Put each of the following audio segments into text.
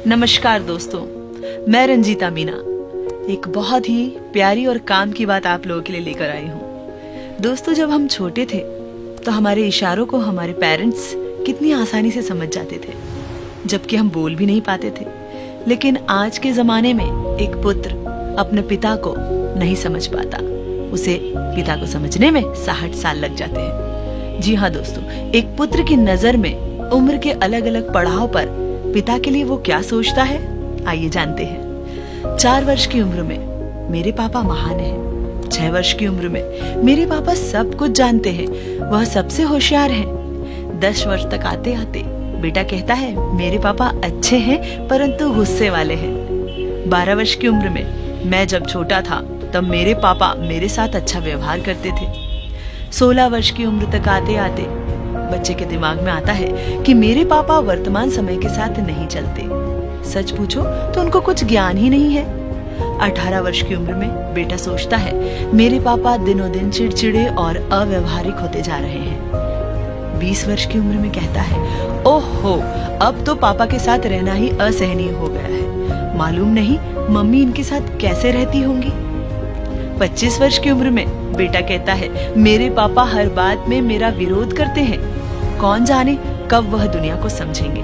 नमस्कार दोस्तों, मैं रंजीता मीना एक बहुत ही प्यारी और काम की बात आप लोगों के लिए लेकर आई हूँ। दोस्तों, जब हम छोटे थे तो हमारे इशारों को हमारे पेरेंट्स कितनी आसानी से समझ जाते थे, जबकि हम बोल भी नहीं पाते थे। लेकिन आज के जमाने में एक पुत्र अपने पिता को नहीं समझ पाता, उसे पिता को समझने में 60 साल लग जाते हैं। जी हाँ दोस्तों, एक पुत्र की नजर में उम्र के अलग अलग पड़ाव पर पिता के लिए वो क्या सोचता है, आइए जानते हैं। 4 वर्ष की उम्र में मेरे पापा महान हैं। 6 वर्ष की उम्र में मेरे पापा सब कुछ जानते हैं, वह सबसे होशियार हैं। 10 वर्ष तक आते आते बेटा कहता है मेरे पापा अच्छे हैं परंतु गुस्से वाले हैं। 12 वर्ष की उम्र में मैं जब छोटा था तब मेरे पापा मेरे साथ अच्छा व्यवहार करते थे। 16 वर्ष की उम्र तक आते आते बच्चे के दिमाग में आता है कि मेरे पापा वर्तमान समय के साथ नहीं चलते। सच पूछो तो उनको कुछ ज्ञान ही नहीं है। 18 वर्ष की उम्र में बेटा सोचता है मेरे पापा दिनों दिन चिड़चिड़े और अव्यवहारिक होते जा रहे हैं। 20 वर्ष की उम्र में कहता है ओहो, अब तो पापा के साथ रहना ही असहनीय हो गया है, मालूम नहीं मम्मी इनके साथ कैसे रहती होंगी। 25 वर्ष की उम्र में बेटा कहता है मेरे पापा हर बात में मेरा विरोध करते हैं, कौन जाने कब वह दुनिया को समझेंगे।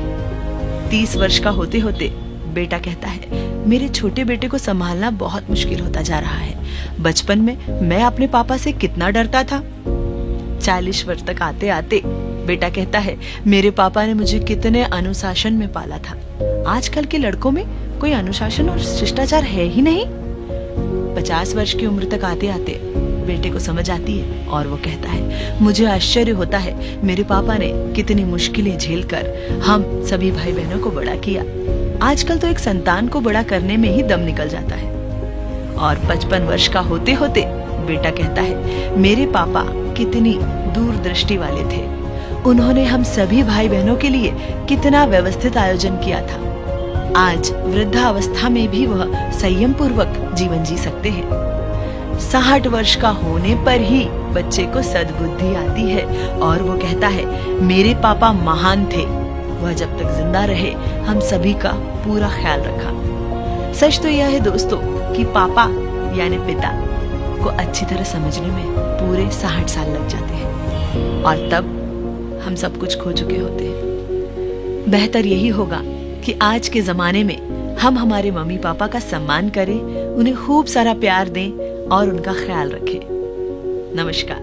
30 वर्ष का होते होते बेटा कहता है मेरे छोटे बेटे को संभालना बहुत मुश्किल होता जा रहा है, बचपन में मैं अपने पापा से कितना डरता था। 40 वर्ष तक आते आते बेटा कहता है मेरे पापा ने मुझे कितने अनुशासन में पाला था, आजकल के लड़कों में कोई अनुशासन और शिष्टाचार है ही नहीं। 50 वर्ष की उम्र तक आते आते बेटे को समझ आती है और वो कहता है मुझे आश्चर्य होता है मेरे पापा ने कितनी मुश्किलें झेलकर हम सभी भाई बहनों को बड़ा किया। आजकल तो एक संतान को बड़ा करने में ही दम निकल जाता है। और 55 वर्ष का होते होते बेटा कहता है मेरे पापा कितनी दूरदृष्टि वाले थे, उन्होंने हम सभी भाई बहनों के लिए कितना व्यवस्थित आयोजन किया था। आज वृद्धावस्था में भी वह संयम पूर्वक जीवन जी सकते हैं। 60 वर्ष का होने पर ही बच्चे को सद्बुद्धि आती है और वो कहता है मेरे पापा महान थे, वह जब तक जिंदा रहे हम सभी का पूरा ख्याल रखा। सच तो यह है दोस्तों कि पापा यानी पिता को अच्छी तरह समझने में पूरे 60 साल लग जाते हैं और तब हम सब कुछ खो चुके होते हैं। बेहतर यही होगा कि आज के जमाने में हम हमारे मम्मी पापा का सम्मान करें, उन्हें खूब सारा प्यार दें और उनका ख्याल रखें। नमस्कार।